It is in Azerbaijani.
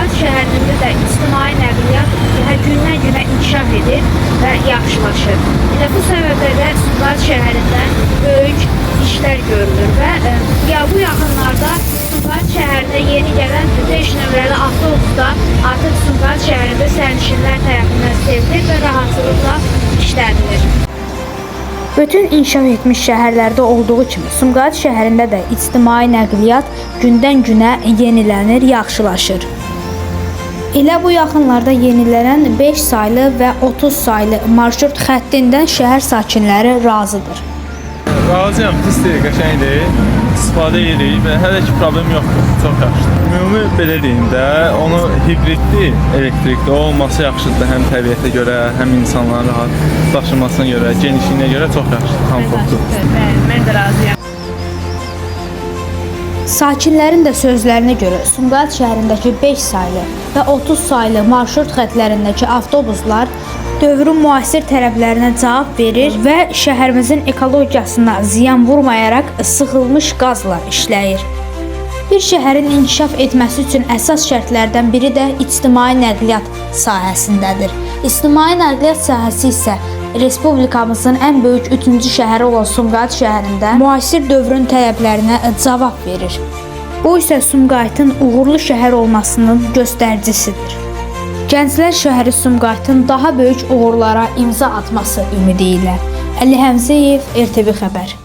Sumqayıt şəhərində də ictimai nəqliyyat gündən-günə inkişaf edir və yaxşılaşır. Elə bu səbəblə də Sumqayıt şəhərində böyük işlər görülür və bu yaxınlarda Sumqayıt şəhərində yeni gələn 5 nömrəli avtobusda artıq Sumqayıt şəhərində sərnişinlər tərəfindən sevilir və rahatlıqla işlədilir. Bütün inkişaf etmiş şəhərlərdə olduğu kimi Sumqayıt şəhərində də ictimai nəqliyyat gündən-günə yenilənir, yaxşılaşır. Elə bu yaxınlarda yenilənən 5 saylı və 30 saylı marşrut xəttindən şəhər sakinləri razıdır. Razıyam, pisdir, qəşəngdir, istifadə edirik və hələ ki problem yoxdur, çox yaxşıdır. Ümumi belə deyim də, onu hibridli, elektrikli olması yaxşıdır, həm təbiətə görə, həm insanların rahat daşınmasına görə, genişliyinə görə çox yaxşıdır, komfortdur. Mən də razıyam. Sakinlərin də sözlərinə görə Sumqayıt şəhərindəki 5 saylı və 30 saylı marşrut xətlərindəki avtobuslar dövrün müasir tələblərinə cavab verir və şəhərimizin ekologiyasına ziyan vurmayaraq sıxılmış qazla işləyir. Bir şəhərin inkişaf etməsi üçün əsas şərtlərdən biri də ictimai nəqliyyat sahəsindədir. İctimai nəqliyyat sahəsi isə Respublikamızın ən böyük 3-cü şəhəri olan Sumqayıt şəhərində müasir dövrün tələblərinə cavab verir. Bu isə Sumqayıtın uğurlu şəhər olmasının göstəricisidir. Gənclər şəhəri Sumqayıtın daha böyük uğurlara imza atması ümidi ilə. Əli Həmzəyev, RTV xəbər.